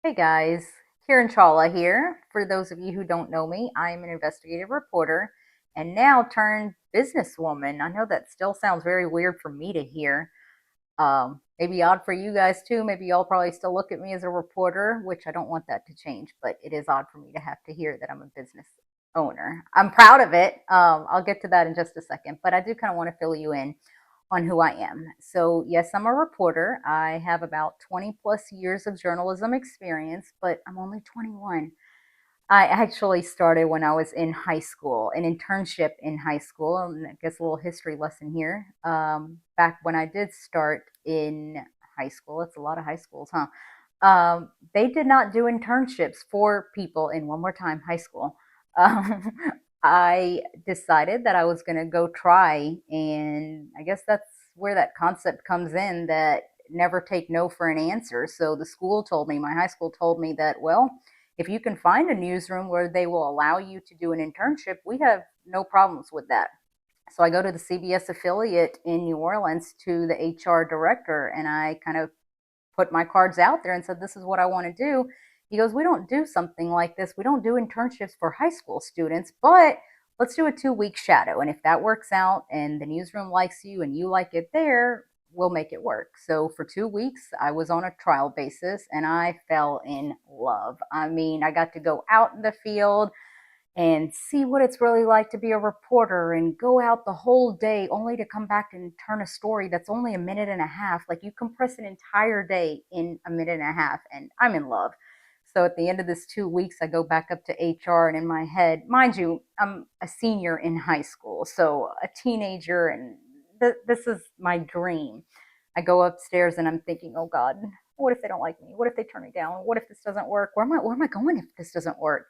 Hey guys, Kieran Chawla here. For those of you who don't know me, I'm an investigative reporter and now turned businesswoman. I know that still sounds very weird for me to hear. Maybe odd for you guys too. Maybe y'all probably still look at me as a reporter, which I don't want that to change, but it is odd for me to have to hear that I'm a business owner. I'm proud of it. I'll get to that in just a second, but I do kind of want to fill you in on who I am. So, yes, I'm a reporter. I have about 20 plus years of journalism experience, but I'm only 21. I actually started when I was in high school, an internship in high school. And I guess a little history lesson here. Back when I did start in high school, it's a lot of high schools, huh? They did not do internships for people in one more time high school. Um, I decided that I was going to go try, and I guess that's where that concept comes in that never take no for an answer. So the school told me, my high school told me that, well, if you can find a newsroom where they will allow you to do an internship, we have no problems with that. So I go to the CBS affiliate in New Orleans to the HR director, and I kind of put my cards out there and said, this is what I want to do. He goes, we don't do something like this. We don't do internships for high school students, but let's do a 2 week shadow. And if that works out and the newsroom likes you and you like it there, we'll make it work. So for 2 weeks, I was on a trial basis and I fell in love. I mean, I got to go out in the field and see what it's really like to be a reporter and go out the whole day only to come back and turn a story that's only a minute and a half. Like you compress an entire day in a minute and a half, and I'm in love. So at the end of this 2 weeks, I go back up to HR, and in my head, mind you, I'm a senior in high school, so a teenager, and this is my dream. I go upstairs and I'm thinking, oh God, what if they don't like me? What if they turn me down? What if this doesn't work? Where am I going if this doesn't work?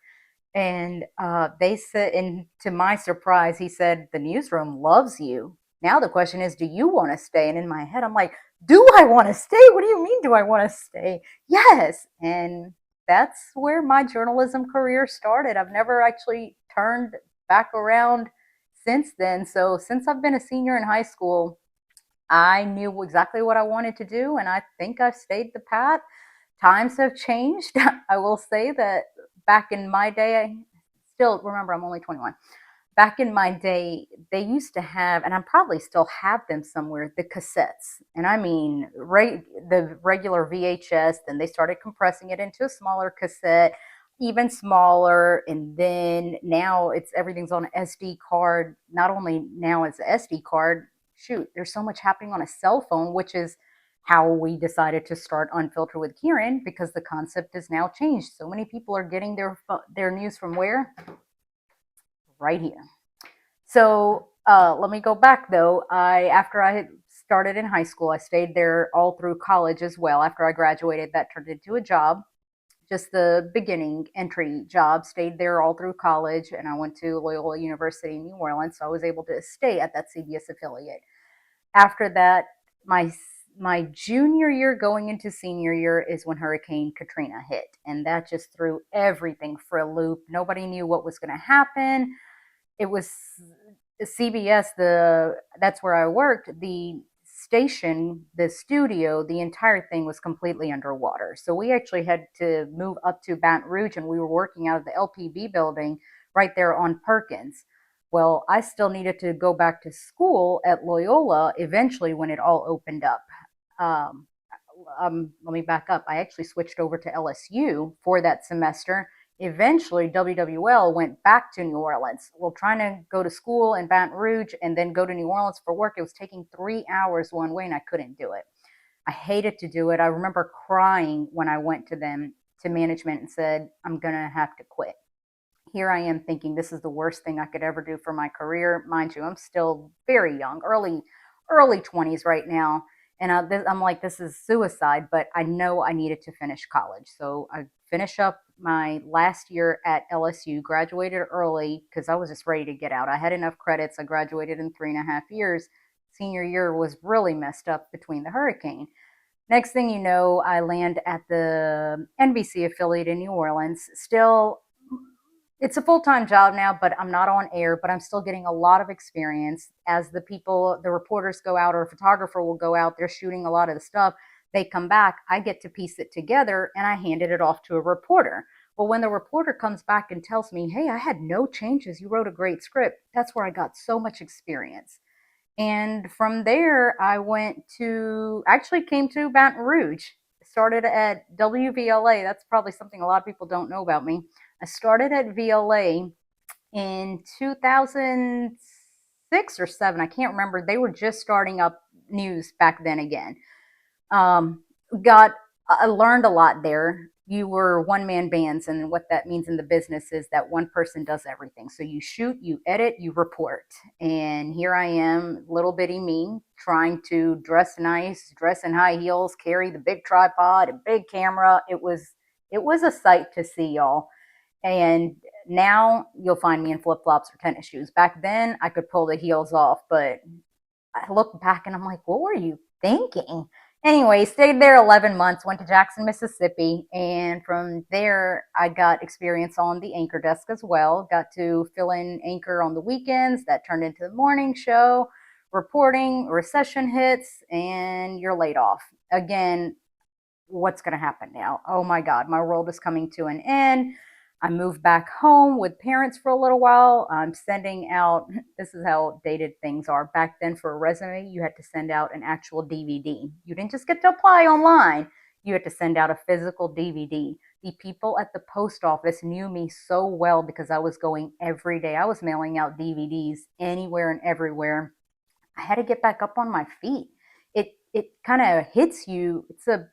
And they said, and to my surprise, he said, the newsroom loves you. Now the question is, do you want to stay? And in my head, I'm like, do I want to stay? What do you mean, do I want to stay? Yes. And that's where my journalism career started. I've never actually turned back around since then. So since I've been a senior in high school, I knew exactly what I wanted to do, and I think I've stayed the path. Times have changed. I will say that back in my day, I still remember I'm only 21. Back in my day, they used to have, and I probably still have them somewhere, the cassettes. And I mean, the regular VHS, then they started compressing it into a smaller cassette, even smaller. And then now everything's on an SD card. Not only now it's an SD card, shoot, there's so much happening on a cell phone, which is how we decided to start Unfiltered with Kieran, because the concept has now changed. So many people are getting their news from where? Right here. So let me go back though. After I started in high school, I stayed there all through college as well. After I graduated, that turned into a job, just the beginning entry job. Stayed there all through college, and I went to Loyola University in New Orleans, so I was able to stay at that CBS affiliate. After that, my junior year going into senior year is when Hurricane Katrina hit, and that just threw everything for a loop. Nobody knew what was going to happen. It was CBS, that's where I worked. The station, the studio, the entire thing was completely underwater. So we actually had to move up to Baton Rouge, and we were working out of the LPB building right there on Perkins. Well, I still needed to go back to school at Loyola eventually when it all opened up. Um, Let me back up. I actually switched over to LSU for that semester. Eventually, WWL went back to New Orleans. Well, trying to go to school in Baton Rouge and then go to New Orleans for work, it was taking 3 hours one way, and I couldn't do it. I hated to do it. I remember crying when I went to them, to management, and said, I'm going to have to quit. Here I am thinking this is the worst thing I could ever do for my career. Mind you, I'm still very young, early 20s right now. And I'm like, this is suicide, but I know I needed to finish college. So I finished up my last year at LSU, graduated early because I was just ready to get out. I had enough credits. I graduated in 3.5 years. Senior year was really messed up between the hurricane. Next thing you know, I land at the NBC affiliate in New Orleans. Still, it's a full-time job now, but I'm not on air, but I'm still getting a lot of experience as the reporters go out, or a photographer will go out, they're shooting a lot of the stuff. They come back, I get to piece it together, and I handed it off to a reporter. Well, when the reporter comes back and tells me, hey, I had no changes, you wrote a great script, that's where I got so much experience. And from there, I went to, actually came to Baton Rouge. Started at WVLA. That's probably something a lot of people don't know about me. I started at VLA in 2006 or 7. I can't remember. They were just starting up news back then again. Um, got I learned a lot there. You were one man bands, and what that means in the business is that one person does everything. So you shoot, you edit, you report. And here I am, little bitty me, trying to dress nice, dress in high heels, carry the big tripod, a big camera. It was a sight to see, y'all. And now you'll find me in flip flops or tennis shoes. Back then, I could pull the heels off, but I look back and I'm like, what were you thinking? Anyway, stayed there 11 months, went to Jackson, Mississippi, and from there I got experience on the anchor desk as well. Got to fill in anchor on the weekends. That turned into the morning show, reporting, recession hits, and you're laid off. Again, what's going to happen now? Oh my God, my world is coming to an end. I moved back home with parents for a little while. I'm sending out, this is how dated things are. Back then, for a resume, you had to send out an actual DVD. You didn't just get to apply online, you had to send out a physical DVD. The people at the post office knew me so well because I was going every day. I was mailing out DVDs anywhere and everywhere. I had to get back up on my feet. It kind of hits you. It's a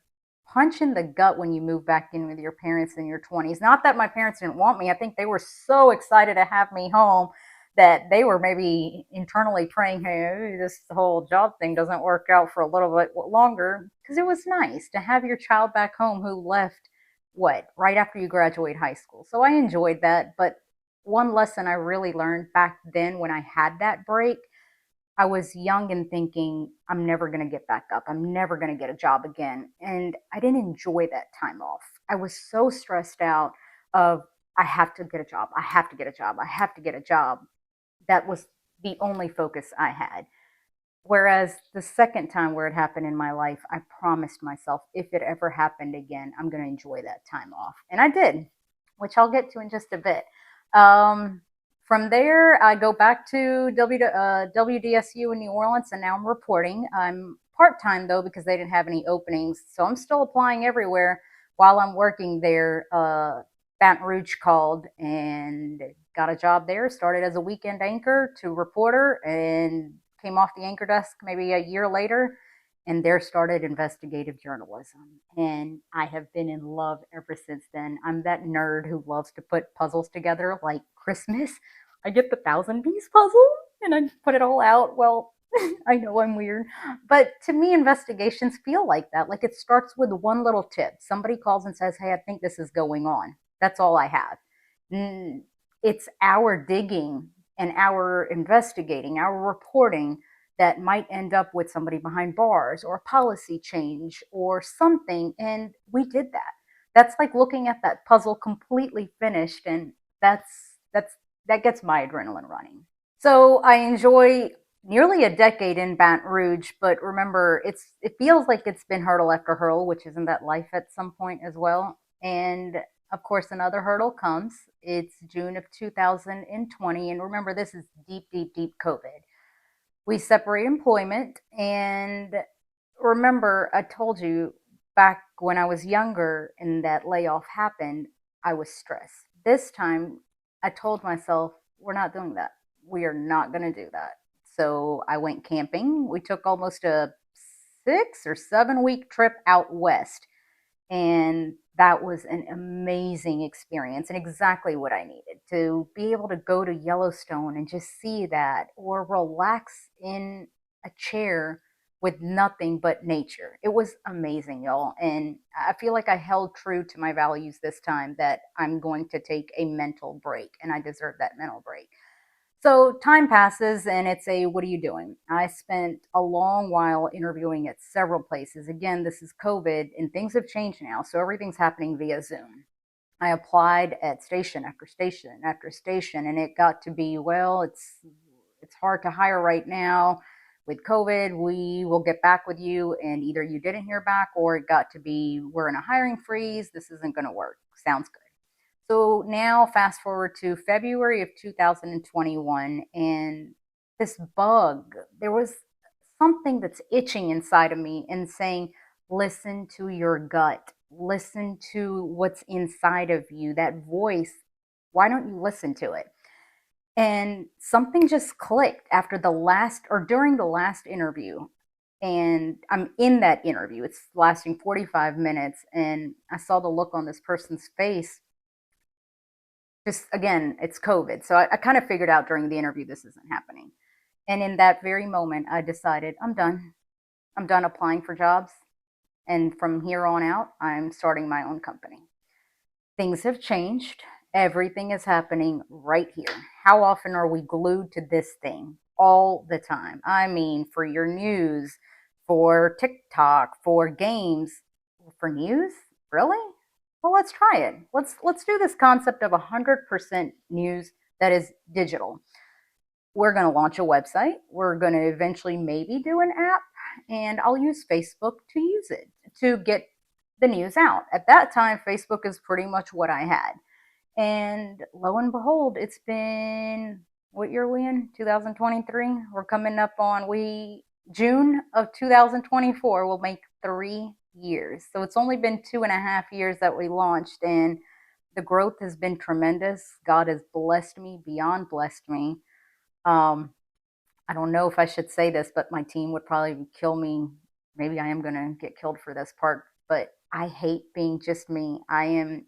punch in the gut when you move back in with your parents in your 20s. Not that my parents didn't want me. I think they were so excited to have me home that they were maybe internally praying, hey, this whole job thing doesn't work out for a little bit longer, because it was nice to have your child back home who left what, right after you graduate high school. So I enjoyed that, but one lesson I really learned back then when I had that break, I was young and thinking, I'm never going to get back up. I'm never going to get a job again. And I didn't enjoy that time off. I was so stressed out of, I have to get a job. I have to get a job. I have to get a job. That was the only focus I had. Whereas the second time where it happened in my life, I promised myself, if it ever happened again, I'm going to enjoy that time off. And I did, which I'll get to in just a bit. Um, from there, I go back to WDSU in New Orleans, and now I'm reporting. I'm part time though because they didn't have any openings, so I'm still applying everywhere while I'm working there. Baton Rouge called and got a job there. Started as a weekend anchor to reporter, and came off the anchor desk maybe a year later, and there started investigative journalism. And I have been in love ever since then. I'm that nerd who loves to put puzzles together like Christmas. I get the thousand piece puzzle and I put it all out. Well, I know I'm weird, but to me, investigations feel like that. Like it starts with one little tip. Somebody calls and says, hey, I think this is going on. That's all I have. It's our digging and our investigating, our reporting that might end up with somebody behind bars or a policy change or something. And we did that. That's like looking at that puzzle completely finished. And that's, that's, that gets my adrenaline running. So I enjoy nearly a decade in Baton Rouge, but remember, it feels like it's been hurdle after hurdle, which isn't that life at some point as well. And of course, another hurdle comes. It's June of 2020, and remember, this is deep, deep, deep COVID. We separate employment, and remember, I told you back when I was younger and that layoff happened, I was stressed. This time, I told myself, we're not doing that. We are not going to do that. So I went camping. We took almost a 6 or 7 week trip out west, and that was an amazing experience and exactly what I needed to be able to go to Yellowstone and just see that, or relax in a chair with nothing but nature. It was amazing, y'all. And I feel like I held true to my values this time, that I'm going to take a mental break and I deserve that mental break. So time passes and it's a, what are you doing? I spent a long while interviewing at several places. Again, this is COVID and things have changed now. So everything's happening via Zoom. I applied at station after station after station, and it got to be, well, it's hard to hire right now. with COVID, we will get back with you. And either you didn't hear back or it got to be, we're in a hiring freeze. This isn't going to work. Sounds good. So now, fast forward to February of 2021, and this bug, there was something that's itching inside of me and saying, listen to your gut, listen to what's inside of you, that voice. Why don't you listen to it? And something just clicked after the last or during the last interview. And I'm in that interview. It's lasting 45 minutes. And I saw the look on this person's face. Just again, it's COVID. So I kind of figured out during the interview this isn't happening. And in that very moment, I decided I'm done. I'm done applying for jobs. And from here on out, I'm starting my own company. Things have changed. Everything is happening right here. How often are we glued to this thing? All the time. I mean, for your news, for TikTok, for games, for news? Really? Well, let's try it. Let's do this concept of 100% news that is digital. We're going to launch a website. We're going to eventually maybe do an app, and I'll use Facebook to use it to get the news out. At that time, Facebook is pretty much what I had. And lo and behold, it's been, what year are we in? 2023. We're coming up on June of 2024 will make 3 years. So it's only been 2.5 years that we launched, and the growth has been tremendous. God has blessed me beyond blessed me. Um, I don't know if I should say this, but my team would probably kill me. Maybe I am going to get killed for this part, but I hate being just me. I am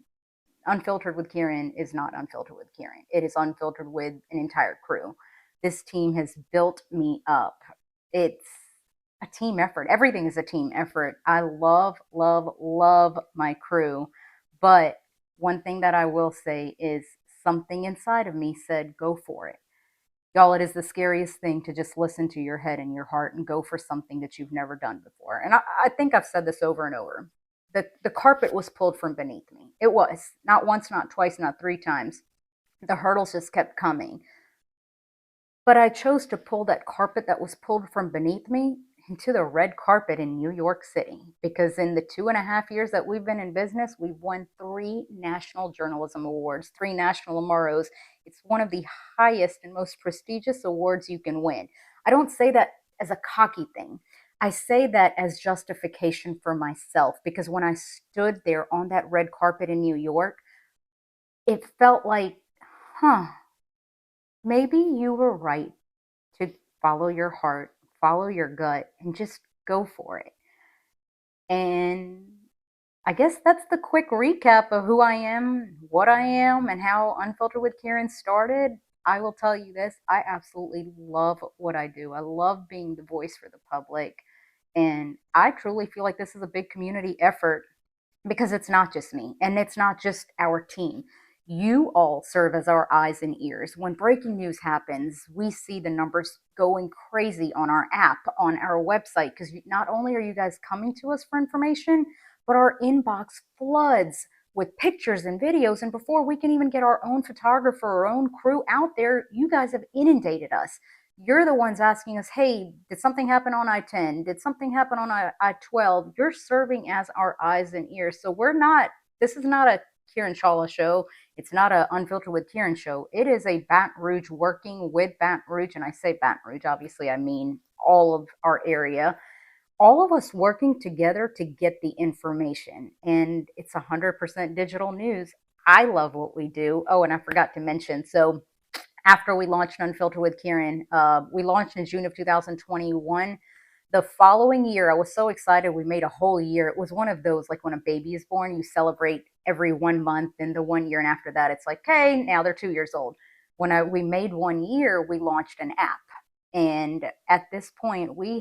unfiltered with Kieran is not unfiltered with Kieran. It is unfiltered with an entire crew. This team has built me up. It's a team effort. Everything is a team effort. I love, love, love my crew. But one thing that I will say is something inside of me said, go for it. Y'all, it is the scariest thing to just listen to your head and your heart and go for something that you've never done before. And I think I've said this over and over. The carpet was pulled from beneath me. It was. Not once, not twice, not three times. The hurdles just kept coming. But I chose to pull that carpet that was pulled from beneath me into the red carpet in New York City. Because in the 2.5 years that we've been in business, we've won 3 national journalism awards, 3 national Amaros. It's one of the highest and most prestigious awards you can win. I don't say that as a cocky thing. I say that as justification for myself because when I stood there on that red carpet in New York, it felt like, huh, maybe you were right to follow your heart, follow your gut, and just go for it. And I guess that's the quick recap of who I am, what I am, and how Unfiltered with Kieran started. I will tell you this, I absolutely love what I do. I love being the voice for the public. And I truly feel like this is a big community effort because it's not just me and it's not just our team. You all serve as our eyes and ears. When breaking news happens, we see the numbers going crazy on our app, on our website, because not only are you guys coming to us for information, but our inbox floods with pictures and videos. And before we can even get our own photographer, our own crew out there, you guys have inundated us. You're the ones asking us, hey, did something happen on I-10? Did something happen on I-12? You're serving as our eyes and ears. So this is not a Kieran Chawla show. It's not a Unfiltered with Kieran show. It is a Baton Rouge working with Baton Rouge. And I say Baton Rouge, obviously I mean all of our area. All of us working together to get the information. And it's 100% digital news. I love what we do. Oh, and I forgot to mention, so after we launched Unfiltered with Kieran. We launched in June of 2021. The following year, I was so excited. We made a whole year. It was one of those, like when a baby is born, you celebrate every 1 month, and the 1 year, and after that, it's like, hey, now they're 2 years old. We made 1 year, we launched an app. And at this point, we're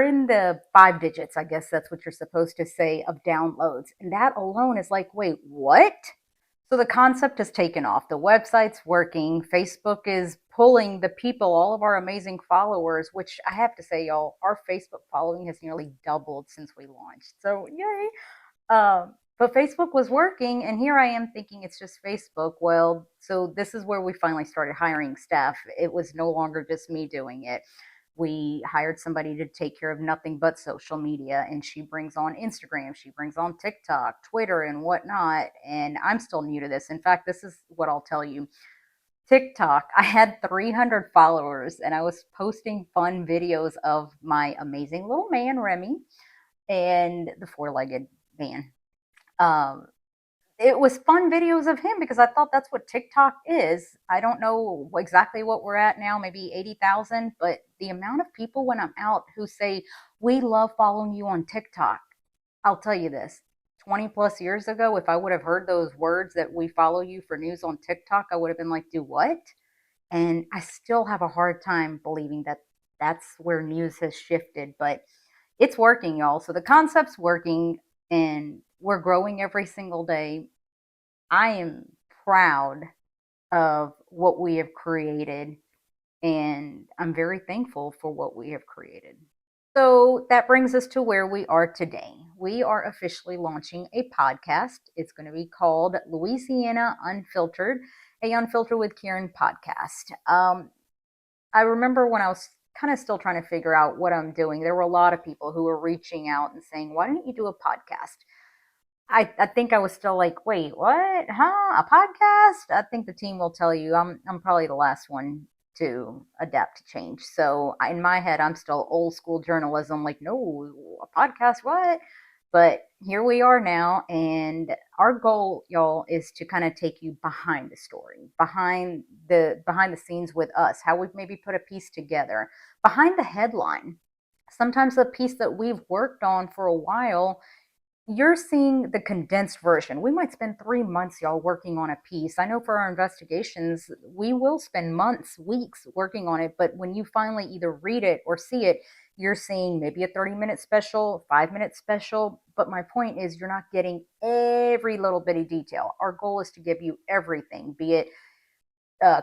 in the 5 digits, I guess that's what you're supposed to say, of downloads. And that alone is like, wait, what? So the concept has taken off. The website's working. Facebook is pulling the people, all of our amazing followers, which I have to say, y'all, our Facebook following has nearly doubled since we launched. So yay. But Facebook was working, and here I am thinking it's just Facebook. Well, so this is where we finally started hiring staff. It was no longer just me doing it. We hired somebody to take care of nothing but social media, and she brings on Instagram, she brings on TikTok, Twitter, and whatnot. And I'm still new to this. In fact, this is what I'll tell you. TikTok, I had 300 followers, and I was posting fun videos of my amazing little man, Remy, and the four legged man. Um, it was fun videos of him because I thought that's what TikTok is. I don't know exactly what we're at now, maybe 80,000, but the amount of people when I'm out who say, "We love following you on TikTok." I'll tell you this, 20 plus years ago, if I would have heard those words that we follow you for news on TikTok, I would have been like, "Do what?" And I still have a hard time believing that that's where news has shifted, but it's working, y'all. So the concept's working and we're growing every single day. I am proud of what we have created, and I'm very thankful for what we have created. So that brings us to where we are today. We are officially launching a podcast. It's going to be called Louisiana Unfiltered, a Unfiltered with Kieran podcast. I remember when I was kind of still trying to figure out what I'm doing, there were a lot of people who were reaching out and saying, "Why don't you do a podcast?" I think I was still like, wait, what? Huh? A podcast? I think the team will tell you I'm probably the last one to adapt to change. So in my head, I'm still old school journalism, like, no, a podcast, what? But here we are now, and our goal, y'all, is to kind of take you behind the story, behind the scenes with us, how we've maybe put a piece together, behind the headline. Sometimes a piece that we've worked on for a while, you're seeing the condensed version. We might spend 3 months, y'all, working on a piece. I know for our investigations, we will spend months, weeks working on it. But when you finally either read it or see it, you're seeing maybe a 30-minute special, 5-minute special. But my point is, you're not getting every little bitty detail. Our goal is to give you everything, be it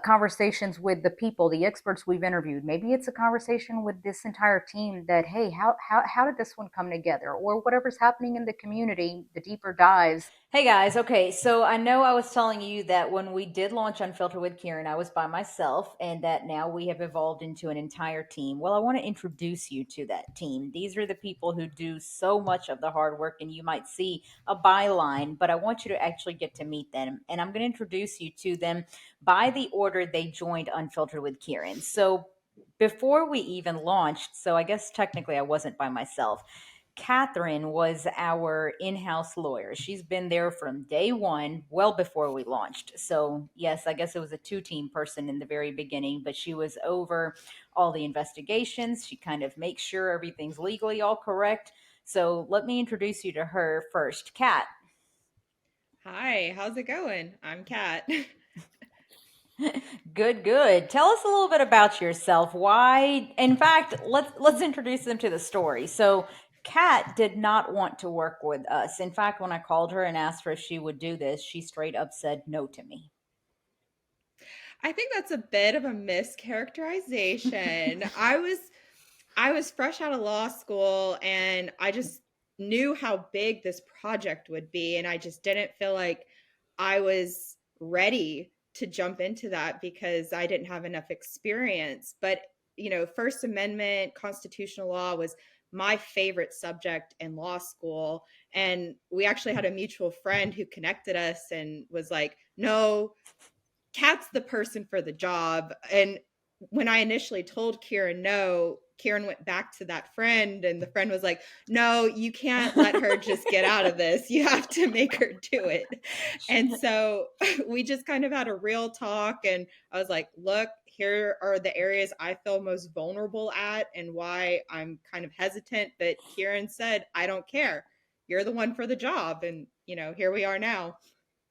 conversations with the people, the experts we've interviewed. Maybe it's a conversation with this entire team that, hey, how did this one come together? Or whatever's happening in the community, the deeper dives. Hey guys, okay, so I know I was telling you that when we did launch Unfiltered with Kieran, I was by myself, and that now we have evolved into an entire team. Well, I want to introduce you to that team. These are the people who do so much of the hard work, and you might see a byline, but I want you to actually get to meet them. And I'm going to introduce you to them by the order they joined Unfiltered with Kieran. So before we even launched, so I guess technically I wasn't by myself. Catherine was our in house lawyer. She's been there from day one, well before we launched. So, yes, I guess it was a two-team person in the very beginning, but she was over all the investigations. She kind of makes sure everything's legally all correct. So, let me introduce you to her first. Kat. Hi, how's it going? I'm Kat. Good, good. Tell us a little bit about yourself. Why? In fact, let's introduce them to the story. So, Kat did not want to work with us. In fact, when I called her and asked her if she would do this, she straight up said no to me. I think that's a bit of a mischaracterization. I was fresh out of law school and I just knew how big this project would be and I just didn't feel like I was ready to jump into that because I didn't have enough experience. But, First Amendment constitutional law was my favorite subject in law school and we actually had a mutual friend who connected us and was like, "No, Kat's the person for the job." And when I initially told Kieran no, Kieran went back to that friend, and the friend was like, "No, you can't let her just get out of this. You have to make her do it." And so we just kind of had a real talk. And I was like, "Look, here are the areas I feel most vulnerable at and why I'm kind of hesitant." But Kieran said, "I don't care. You're the one for the job." And, here we are now.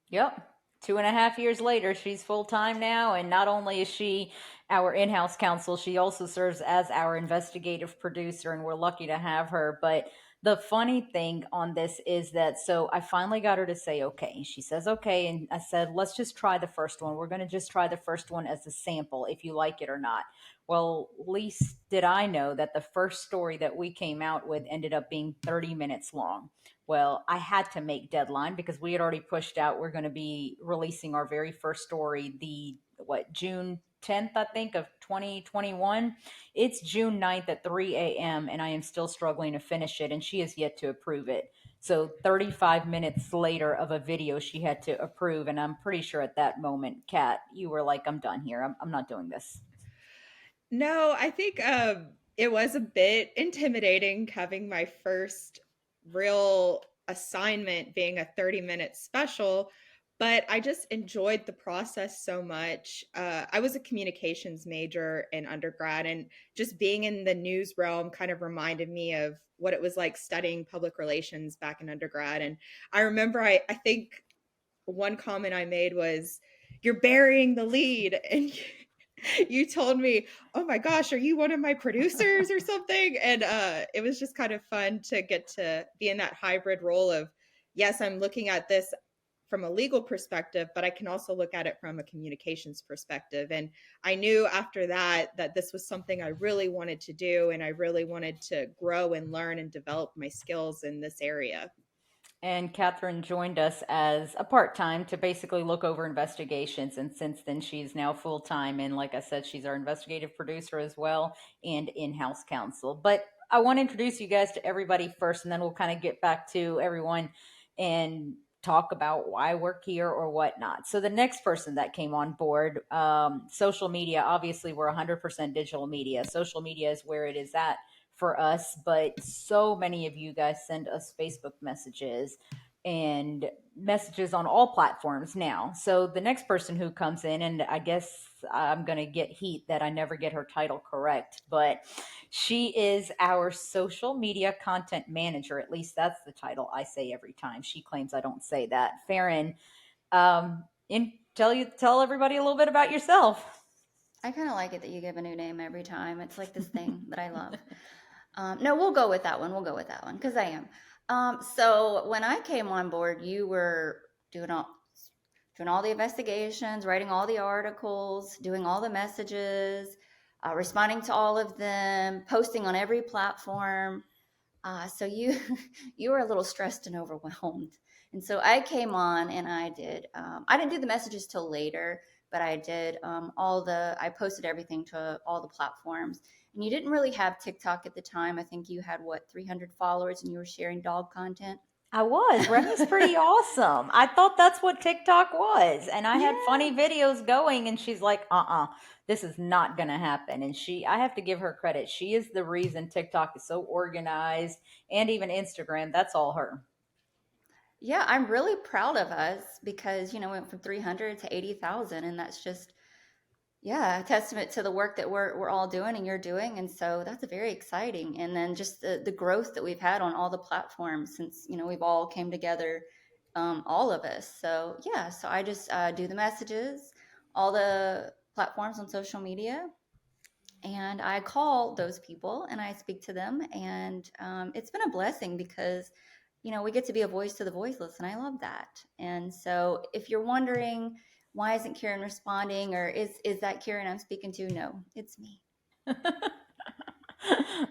Yep. 2.5 years later, she's full time now. And not only is she our in house counsel, she also serves as our investigative producer. And we're lucky to have her. But the funny thing on this is that, so I finally got her to say okay. She says okay. And I said, let's just try the first one. We're going to just try the first one as a sample, if you like it or not. Well, least did I know that the first story that we came out with ended up being 30 minutes long. Well, I had to make deadline because we had already pushed out. We're going to be releasing our very first story the what June 10th, I think, of 2021. It's June 9th at 3 a.m. and I am still struggling to finish it, and she has yet to approve it. So 35 minutes later of a video she had to approve, and I'm pretty sure at that moment, Kat, you were like, "I'm done here. I'm not doing this." No, I think it was a bit intimidating having my first real assignment being a 30-minute special, but I just enjoyed the process so much. I was a communications major in undergrad, and just being in the news realm kind of reminded me of what it was like studying public relations back in undergrad. And I remember, I think one comment I made was, "You're burying the lead." And you told me, "Oh my gosh, are you one of my producers or something?" And it was just kind of fun to get to be in that hybrid role of, yes, I'm looking at this from a legal perspective, but I can also look at it from a communications perspective. And I knew after that that this was something I really wanted to do, and I really wanted to grow and learn and develop my skills in this area. And Catherine joined us as a part time to basically look over investigations. And since then, she's now full time. And like I said, she's our investigative producer as well and in house counsel. But I want to introduce you guys to everybody first, and then we'll kind of get back to everyone and talk about why we're here or whatnot. So, the next person that came on board, social media, obviously, we're 100% digital media. Social media is where it is at for us, but so many of you guys send us Facebook messages and messages on all platforms now. So the next person who comes in, and I guess I'm going to get heat that I never get her title correct, but she is our social media content manager. At least that's the title I say every time. She claims I don't say that. Farron, tell everybody a little bit about yourself. I kind of like it that you give a new name every time. It's like this thing that I love. No, we'll go with that one. We'll go with that one because I am. So when I came on board, you were doing all the investigations, writing all the articles, doing all the messages, responding to all of them, posting on every platform. So you you were a little stressed and overwhelmed, and so I came on and I did. I didn't do the messages till later, but I did all the. I posted everything to all the platforms. And you didn't really have TikTok at the time. I think you had what 300 followers, and you were sharing dog content. I was. Remy's pretty awesome. I thought that's what TikTok was. And I had Yeah. funny videos going, and she's like, this is not going to happen. And I have to give her credit. She is the reason TikTok is so organized, and even Instagram. That's all her. Yeah, I'm really proud of us because, we went from 300 to 80,000, and that's just, yeah, a testament to the work that we're all doing and you're doing. And so that's very exciting. And then just the growth that we've had on all the platforms since, we've all came together, all of us. So yeah, so I just do the messages, all the platforms on social media, and I call those people and I speak to them. And it's been a blessing because, we get to be a voice to the voiceless, and I love that. And so if you're wondering, why isn't Karen responding, or is that Karen I'm speaking to? No, it's me.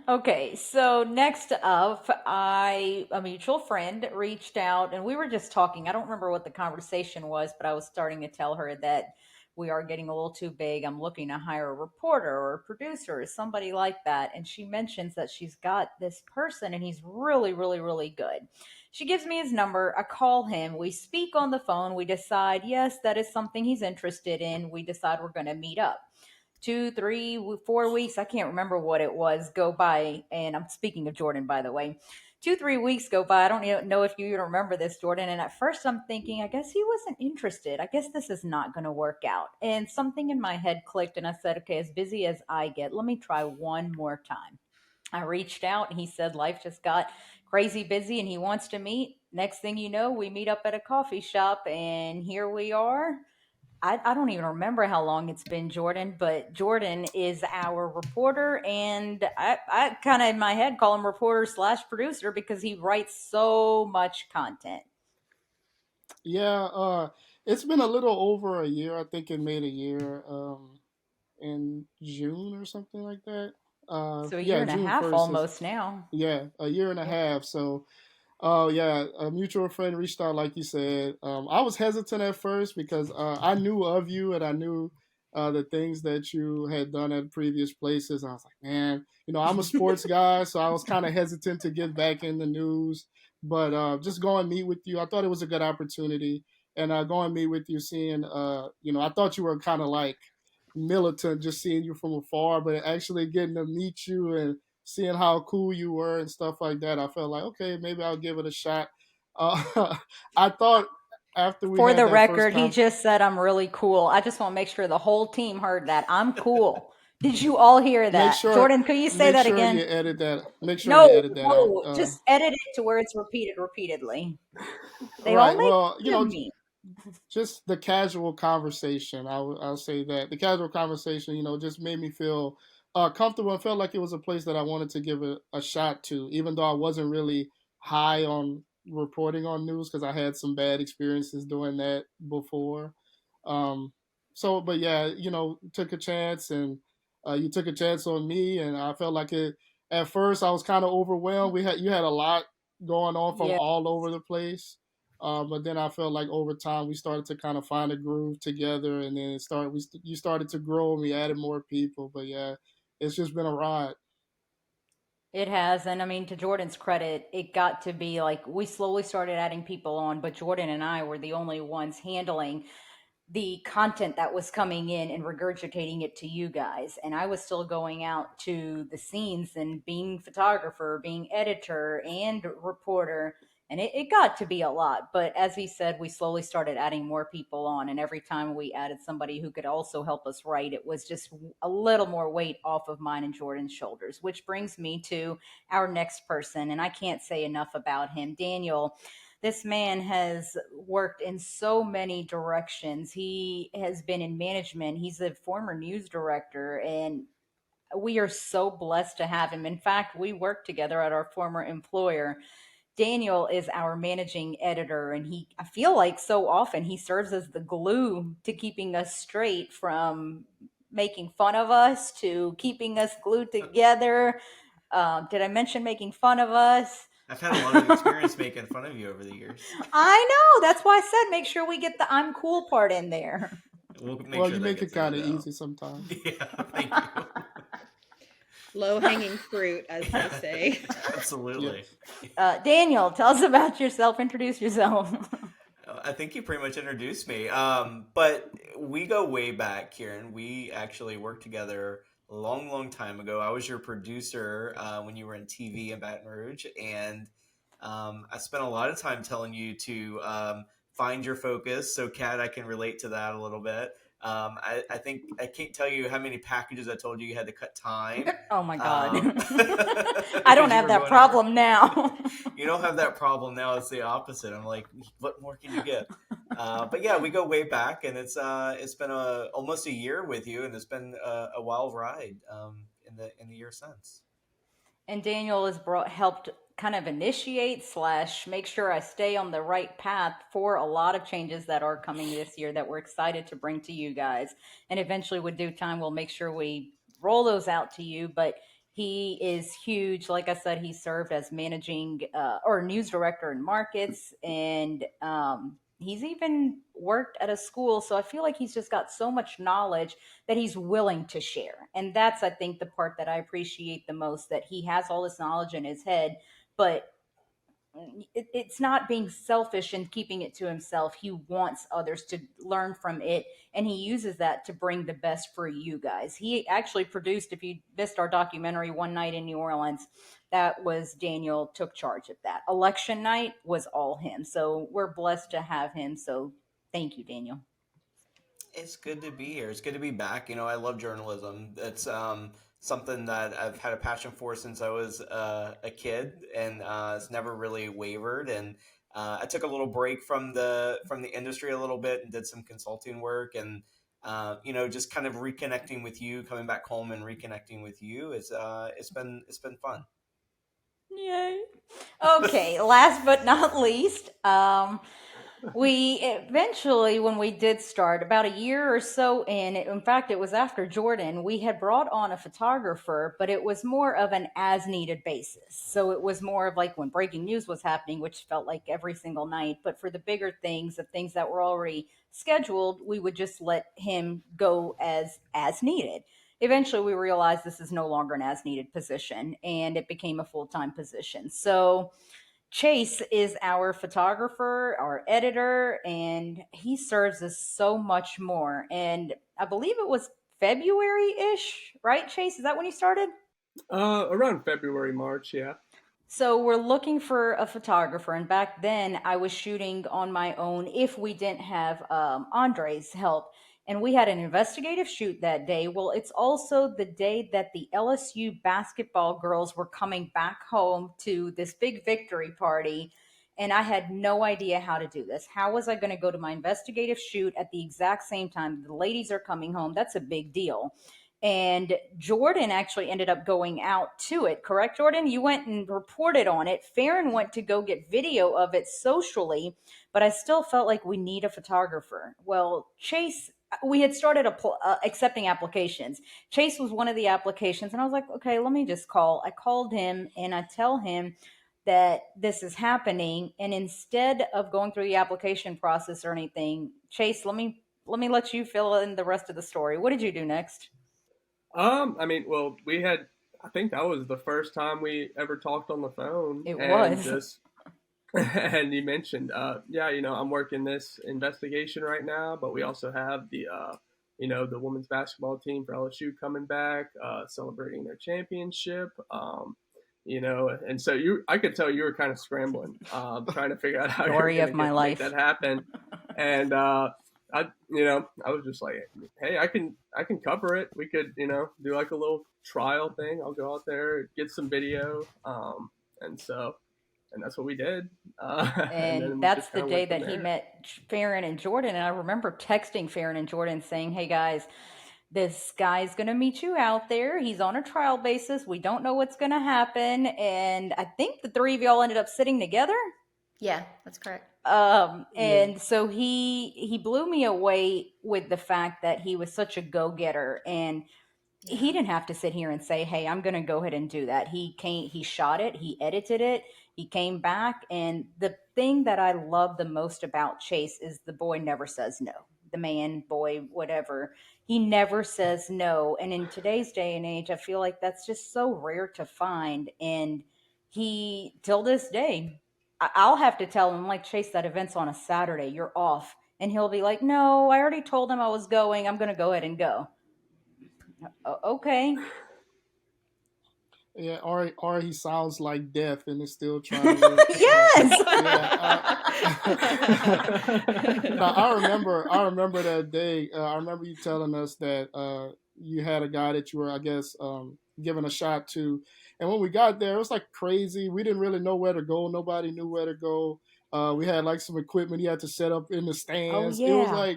Okay, so next up, a mutual friend reached out and we were just talking. I don't remember what the conversation was, but I was starting to tell her that we are getting a little too big. I'm looking to hire a reporter or a producer or somebody like that. And she mentions that she's got this person and he's really, really, really good. She gives me his number. I call him. We speak on the phone. We decide, yes, that is something he's interested in. We decide we're going to meet up. 2, 3, 4 weeks, I can't remember what it was, go by. And I'm speaking of Jordan, by the way. 2, 3 weeks go by. I don't even know if you even remember this, Jordan. And at first I'm thinking, I guess he wasn't interested. I guess this is not going to work out. And something in my head clicked and I said, okay, as busy as I get, let me try one more time. I reached out and he said life just got crazy busy and he wants to meet. Next thing you know, we meet up at a coffee shop and here we are. I don't even remember how long it's been, Jordan, but Jordan is our reporter. And I kind of in my head call him reporter slash producer because he writes so much content. Yeah, it's been a little over a year. I think it made a year in June or something like that. So a year Yeah, and a June half 1st is, almost now. yeah, a year and a Yep. half. So Oh yeah, a mutual friend reached out, like you said. I was hesitant at first because I knew of you and I knew the things that you had done at previous places. I was like, man, I'm a sports guy, so I was kind of hesitant to get back in the news. But just go and meet with you, I thought it was a good opportunity, and go and meet with you, seeing, I thought you were kind of like militant, just seeing you from afar, but actually getting to meet you and seeing how cool you were and stuff like that, I felt like, okay, maybe I'll give it a shot. Uh, I thought after we For had the that first record, he just said I'm really cool. I just want to make sure the whole team heard that. I'm cool. Did you all hear make that? sure Jordan, could you say make that sure you again? edit that. Make sure you No, edit that out. no, just edit it to where it's repeated repeatedly. They all Right. make Well, fun of me. just the casual conversation. I'll say that the casual conversation, just made me feel comfortable and felt like it was a place that I wanted to give a shot to, even though I wasn't really high on reporting on news because I had some bad experiences doing that before. Um, but yeah, took a chance, and you took a chance on me, and I felt like it. At first, I was kind of overwhelmed. You had a lot going on from Yeah. all over the place, but then I felt like over time we started to kind of find a groove together, and then you started to grow, and we added more people. But yeah, it's just been a ride. It has, and I mean, to Jordan's credit, it got to be like we slowly started adding people on, but Jordan and I were the only ones handling the content that was coming in and regurgitating it to you guys. And I was still going out to the scenes and being photographer, being editor and reporter. And it got to be a lot. But as he said, we slowly started adding more people on. And every time we added somebody who could also help us write, it was just a little more weight off of mine and Jordan's shoulders, which brings me to our next person. And I can't say enough about him. Daniel, this man has worked in so many directions. He has been in management. He's a former news director, and we are so blessed to have him. In fact, we worked together at our former employer. Daniel is our managing editor, and I feel like so often he serves as the glue to keeping us straight, from making fun of us to keeping us glued together. Did I mention making fun of us? I've had a lot of experience making fun of you over the years. I know. That's why I said make sure we get the I'm cool part in there. We'll make Well, sure you that make it gets kind edited of out. easy sometimes. Yeah, thank you. Low hanging fruit, as they say. Absolutely. Yes. Daniel, tell us about yourself. Introduce yourself. I think you pretty much introduced me. But we go way back, Kieran. We actually worked together a long, long time ago. I was your producer when you were in TV in Baton Rouge, and I spent a lot of time telling you to find your focus. So, Kat, I can relate to that a little bit. I think I can't tell you how many packages I told you you had to cut time Oh my God. I don't because you have were that going over. problem now. You don't have that problem now. It's the opposite. I'm like, what more can you get? But yeah, we go way back, and it's been almost a year with you, and it's been a wild ride in the year since. And Daniel has helped kind of initiate slash make sure I stay on the right path for a lot of changes that are coming this year that we're excited to bring to you guys. And eventually, with due time, we'll make sure we roll those out to you. But he is huge. Like I said, he served as managing or news director in markets, and he's even worked at a school. So I feel like he's just got so much knowledge that he's willing to share. And that's, I think, the part that I appreciate the most, that he has all this knowledge in his head, but it's not being selfish and keeping it to himself. He wants others to learn from it, and he uses that to bring the best for you guys. He actually produced, if you missed our documentary One Night in New Orleans, that was Daniel took charge of that. Election night was all him. So we're blessed to have him. So thank you, Daniel. It's good to be here. It's good to be back. I love journalism. It's something that I've had a passion for since I was a kid, and it's never really wavered. And I took a little break from the industry a little bit and did some consulting work, and just kind of reconnecting with you, coming back home and reconnecting with you. It's been fun. Yay. Okay, last but not least, We eventually, when we did start, about a year or so in fact, it was after Jordan, we had brought on a photographer, but it was more of an as needed basis. So it was more of like when breaking news was happening, which felt like every single night. But for the bigger things, the things that were already scheduled, we would just let him go as needed. Eventually, we realized this is no longer an as needed position, and it became a full time position. So Chase is our photographer, our editor, and he serves us so much more. And I believe it was February ish, right, Chase? Is that when you started? Around February, March, yeah. So we're looking for a photographer, and back then I was shooting on my own if we didn't have Andre's help. And we had an investigative shoot that day. Well, it's also the day that the LSU basketball girls were coming back home to this big victory party. And I had no idea how to do this. How was I going to go to my investigative shoot at the exact same time the ladies are coming home? That's a big deal. And Jordan actually ended up going out to it, correct, Jordan? You went and reported on it. Farron went to go get video of it socially, but I still felt like we need a photographer. Well, Chase, we had started accepting applications. Chase was one of the applications, and I was like, okay, let me just call. I called him and I tell him that this is happening, and instead of going through the application process or anything, Chase, let me let you fill in the rest of the story. What did you do next? I mean, well, we had. I think that was the first time we ever talked on the phone, It and was. just and you mentioned, yeah, I'm working this investigation right now, but we also have the women's basketball team for LSU coming back, celebrating their championship. And so I could tell you were kind of scrambling, trying to figure out how you were Story going of to my make that life. happen. And I was just like, hey, I can cover it. We could, do like a little trial thing. I'll go out there, get some video, and that's what we did. And And then we that's just the kind of day went from that he there. met Farron and Jordan. And I remember texting Farron and Jordan saying, hey guys, this guy's going to meet you out there. He's on a trial basis. We don't know what's going to happen. And I think the three of y'all ended up sitting together. Yeah, that's correct. Yeah. And so he blew me away with the fact that he was such a go-getter, and he Yeah. didn't have to sit here and say, hey, I'm going to go ahead and do that. He shot it, he edited it, he came back. And the thing that I love the most about Chase is the boy never says no. The man, boy, whatever, he never says no. And in today's day and age, I feel like that's just so rare to find. And he, till this day, I'll have to tell him, like, Chase, that event's on a Saturday, you're off. And he'll be like, no, I already told him I was going, I'm going to go ahead and go. Okay. Yeah, or he sounds like death and is still trying to live. Yes. Yeah. No, I remember that day. I remember you telling us that you had a guy that you were, I guess, giving a shot to, and when we got there, it was like crazy. We didn't really know where to go. Nobody knew where to go. We had like some equipment he had to set up in the Oh stands. yeah.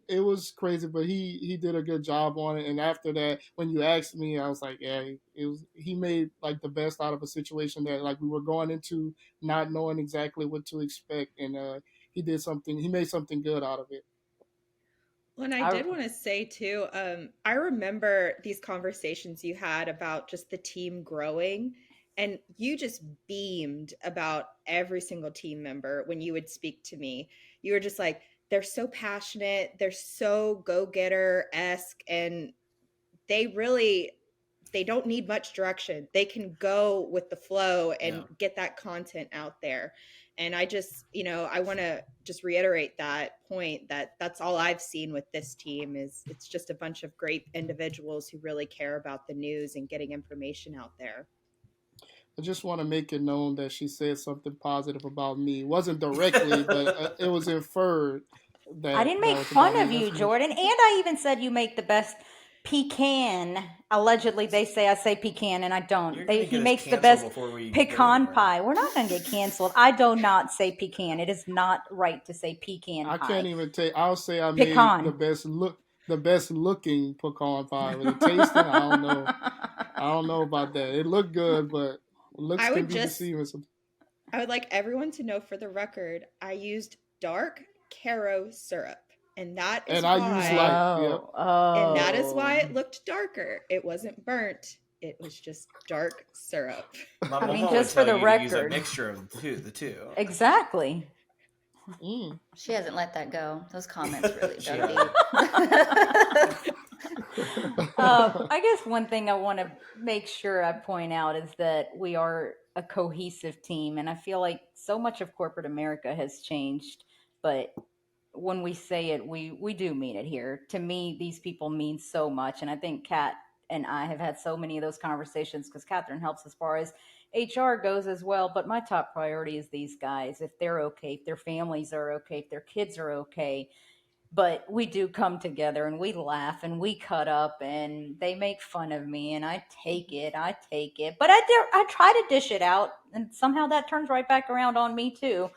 It was crazy, but he did a good job on it. And after that, when you asked me, I was like, yeah, he made like the best out of a situation that like we were going into not knowing exactly what to expect, and he made something good out of it. Well, and I I did want to say too, I remember these conversations you had about just the team growing, and you just beamed about every single team member when you would speak to me. You were just like, they're so passionate, they're so go-getter esque, and they really they don't need much direction. They can go with the flow and Yeah. get that content out there. And I just, I want to just reiterate that point that that's all I've seen with this team is it's just a bunch of great individuals who really care about the news and getting information out there. I just want to make it known that she said something positive about me. It wasn't directly, but it was inferred I that didn't that make was about fun me. of you, Jordan, and I even said you make the best pecan. Allegedly, they say I say pecan, and I don't. You're gonna He get us makes the canceled best before we go pecan anywhere. pie. We're not going to get canceled. I do not say pecan. It is not right to say pecan I can't pie. even take. I'll say I made Pecan. the best looking pecan pie. With the tasting, I don't know. I don't know about that. It looked good, but looks I can would be just deceiving. Sometimes. I would like everyone to know for the record, I used dark Caro syrup. And that is And I use why light. Yep. Oh, and that is why oh. it looked darker. It wasn't burnt. It was just dark syrup. My I mean, mama would just for tell the you to use a record. mixture of the two. Exactly. Mm. She hasn't let that go. Those comments really She dug hasn't. deep. I guess one thing I want to make sure I point out is that we are a cohesive team, and I feel like so much of corporate America has changed, but when we say it, we do mean it here. To me, these people mean so much, and I think Kat and I have had so many of those conversations because Catherine helps as far as HR goes as well. But my top priority is these guys. If they're okay, if their families are okay, if their kids are okay, but we do come together and we laugh and we cut up and they make fun of me and I take it, but I try to dish it out and somehow that turns right back around on me too.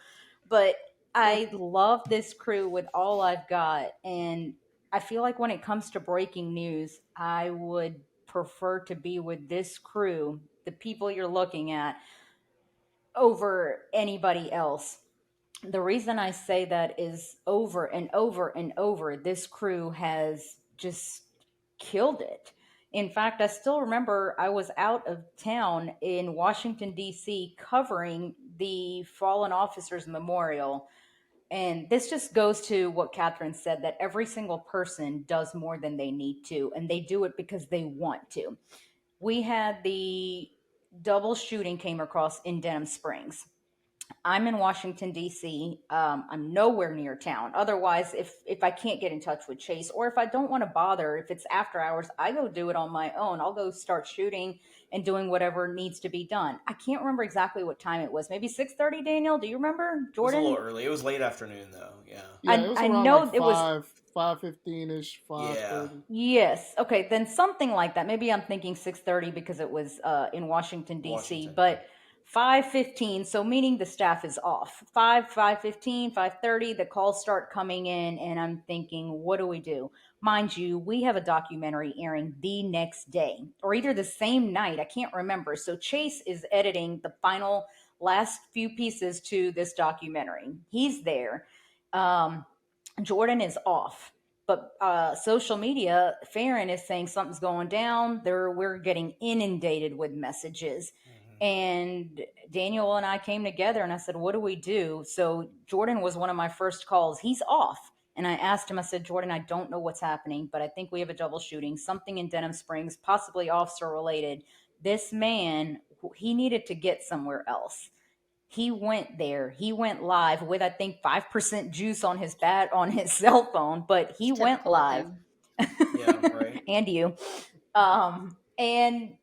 But I love this crew with all I've got, and I feel like when it comes to breaking news, I would prefer to be with this crew, the people you're looking at, over anybody else. The reason I say that is over and over and over, this crew has just killed it. In fact, I still remember I was out of town in Washington, D.C., covering the Fallen Officers Memorial. And this just goes to what Catherine said, that every single person does more than they need to, and they do it because they want to. We had the double shooting came across in Denham Springs. I'm in Washington D.C. I'm nowhere near town. Otherwise, if I can't get in touch with Chase, or if I don't want to bother, if it's after hours, I go do it on my own. I'll go start shooting and doing whatever needs to be done. I can't remember exactly what time it was. Maybe 6:30. Daniel, do you remember? It was a little Jordan, early. It was late afternoon though. Yeah. Yeah, it I was I around like know it was. 5:15 ish, Yeah. 5:30. Yes. Okay. Then something like that. Maybe I'm thinking 6:30 because it was in Washington D.C. Washington. Yeah. But 5:15. So meaning the staff is off. 5:15, 5:30. The calls start coming in, and I'm thinking, what do we do? Mind you, we have a documentary airing the next day, or either the same night. I can't remember. So Chase is editing the final last few pieces to this documentary. He's there. Um, Jordan is off, but social media, Farron is saying something's going down. We're getting inundated with messages, Hmm. and Daniel and I came together, and I said, "What do we do?" So Jordan was one of my first calls. He's off, and I asked him. I said, "Jordan, I don't know what's happening, but I think we have a double shooting, something in Denham Springs, possibly officer related. This man, he needed to get somewhere else." He went there. He went live with I think 5% juice on his on his cell phone, but he It's went typical of live. him. Yeah. Right. And you. And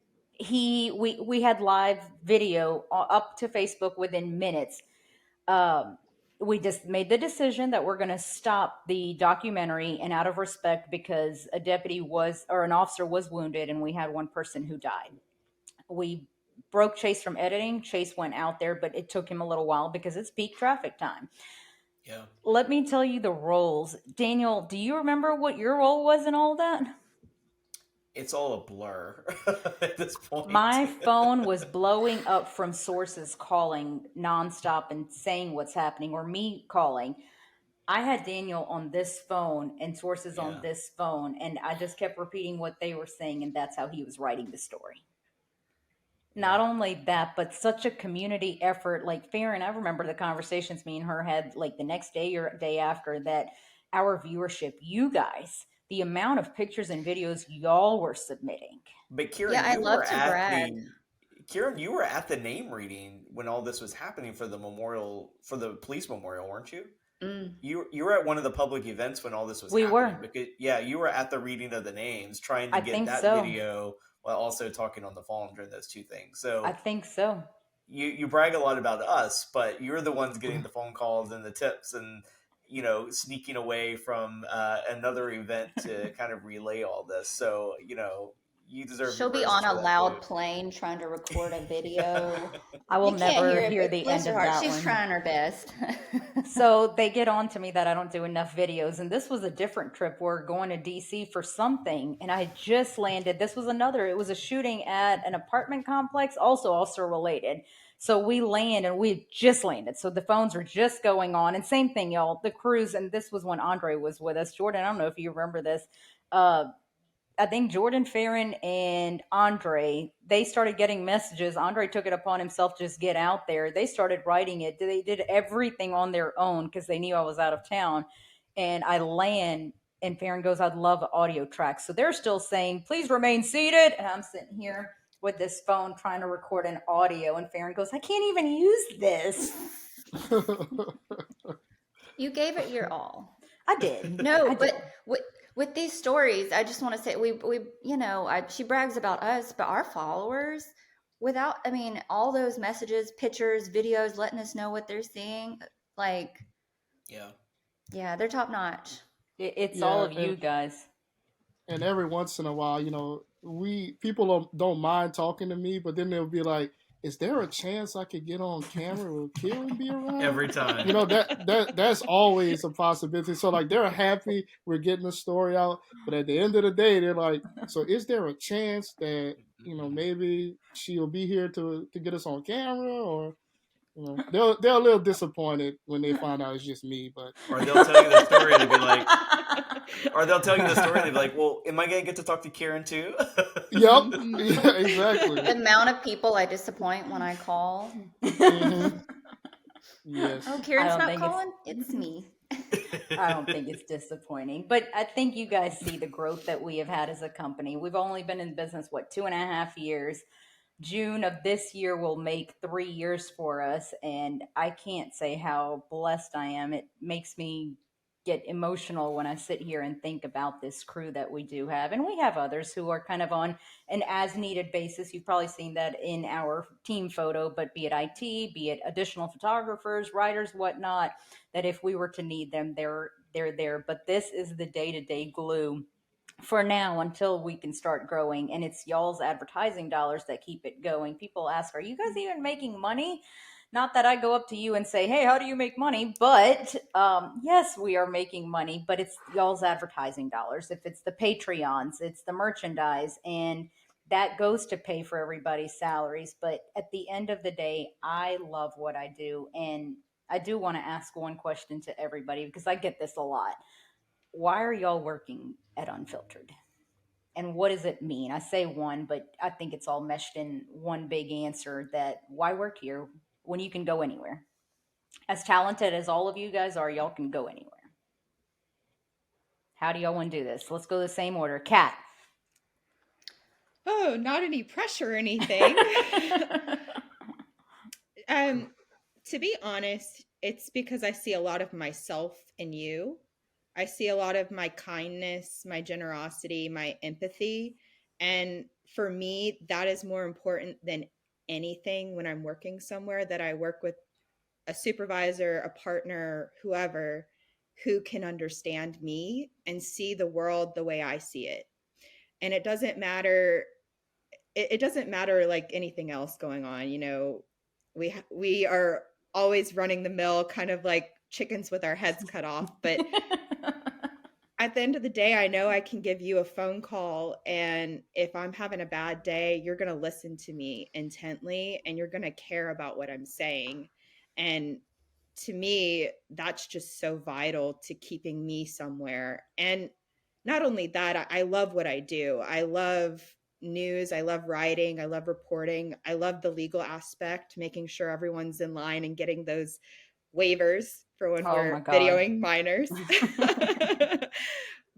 we had live video up to Facebook within minutes. Um we just made the decision that we're going to stop the documentary, and out of respect, because a deputy was, or an officer was wounded, and we had one person who died. We broke Chase from editing. Chase went out there, but it took him a little while because it's peak traffic time. Yeah. Let me tell you the roles. Daniel, do you remember what your role was in all that? It's all a blur at this point. My phone was blowing up from sources calling nonstop and saying what's happening, or me calling. I had Daniel on this phone and sources on Yeah. this phone, and I just kept repeating what they were saying, and that's how he was writing the story. Yeah. Not only that, but such a community effort. Like Farron, I remember the conversations me and her had like the next day or day after that. Our viewership, you guys, the amount of pictures and videos y'all were submitting. But Yeah, I love to brag. Kieran, you were at the name reading when all this was happening for the memorial, for the police memorial, weren't you? Mm. You were at one of the public events when all this was We happening, were. because yeah, you were at the reading of the names, trying to I get think that so. video while also talking on the phone during those two things. I So think so. you brag a lot about us, but you're the ones getting the phone calls and the tips, and sneaking away from another event to kind of relay all this. So you deserve your She'll be roses on a for that loud too. plane trying to record a video. I will You can't never hear it, hear but the bless end her of heart, that she's one. trying her best. So they get on to me that I don't do enough videos. And this was a different trip. We're going to DC for something. And I just landed. This was another, it was a shooting at an apartment complex, also related. So we land and we just landed. So the phones are just going on. And same thing, y'all, the cruise, and this was when Andre was with us. Jordan, I don't know if you remember this. Uh, I think Jordan Farron and Andre, they started getting messages. Andre took it upon himself to just get out there. They started writing it. They did everything on their own because they knew I was out of town. And I land, and Farron goes, I'd love audio tracks. So they're still saying, please remain seated. And I'm sitting here with this phone trying to record an audio. And Farron goes, I can't even use this. You gave it your all. I did. No, I but did. with these stories, I just want to say we you know, she brags about us, but our followers, without, I mean, all those messages, pictures, videos, letting us know what they're seeing, like, Yeah. yeah, they're top notch. It's all Yeah, of you guys. and every once in a while, we people don't mind talking to me, but then they'll be like, "Is there a chance I could get on camera? Will Kieran be around?" Every time. That's always a possibility. So like they're happy we're getting the story out, but at the end of the day, they're like, "So is there a chance that maybe she'll be here to get us on camera?" Or they're a little disappointed when they find out it's just me, but Or they'll tell you the story and they'll be like, or they'll tell you the story and they'll be like, well, am I going to get to talk to Kieran too? yep, yeah, exactly. The amount of people I disappoint when I call. Hmm. Yes. Oh, I Kieran's don't not think calling? It's me. I don't think it's disappointing, but I think you guys see the growth that we have had as a company. We've only been in business, what, 2.5 years. June of this year will make 3 years for us, and I can't say how blessed I am. It makes me get emotional when I sit here and think about this crew that we do have. And we have others who are kind of on an as needed basis. You've probably seen that in our team photo, but be it IT, be it additional photographers, writers, whatnot, that if we were to need them, they're there. But this is the day-to-day glue for now until we can start growing, and it's y'all's advertising dollars that keep it going. People ask, are you guys even making money? Not that I go up to you and say, hey, how do you make money? But yes, we are making money, but it's y'all's advertising dollars. If it's the Patreons, it's the merchandise, and that goes to pay for everybody's salaries. But at the end of the day, I love what I do. And I do want to ask one question to everybody because I get this a lot. Why are y'all working at Unfiltered? And what does it mean? I say one, but I think it's all meshed in one big answer, that why work here when you can go anywhere? As talented as all of you guys are, y'all can go anywhere. How do y'all want to do this? Let's go the same order. Kat. Oh, not any pressure or anything. To be honest, it's because I see a lot of myself in you. I see a lot of my kindness, my generosity, my empathy. And for me, that is more important than anything when I'm working somewhere, that I work with a supervisor, a partner, whoever, who can understand me and see the world the way I see it. And it doesn't matter, it doesn't matter like anything else going on. We are always running the mill, kind of like chickens with our heads cut off, but at the end of the day, I know I can give you a phone call, and if I'm having a bad day, you're going to listen to me intently and you're going to care about what I'm saying. And to me, that's just so vital to keeping me somewhere. And not only that, I love what I do. I love news. I love writing. I love reporting. I love the legal aspect, making sure everyone's in line and getting those waivers for when Oh my we're God. videoing minors.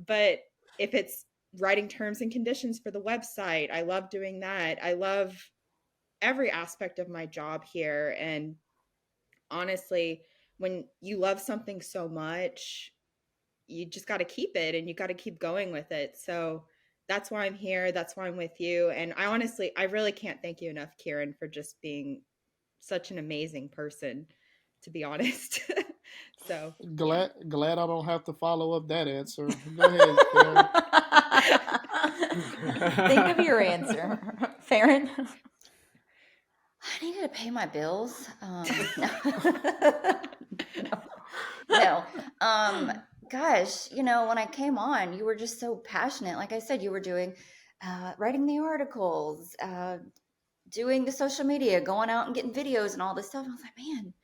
But if it's writing terms and conditions for the website, I love doing that. I love every aspect of my job here. And honestly, when you love something so much, you just got to keep it and you got to keep going with it. So that's why I'm here. That's why I'm with you. And I really can't thank you enough, Kieran, for just being such an amazing person, to be honest. So, yeah. Glad I don't have to follow up that answer. Go ahead, Karen. Think of your answer. Farron? I needed to pay my bills. No. No. Gosh, when I came on, you were just so passionate. Like I said, you were doing, writing the articles, doing the social media, going out and getting videos and all this stuff. I was like, man,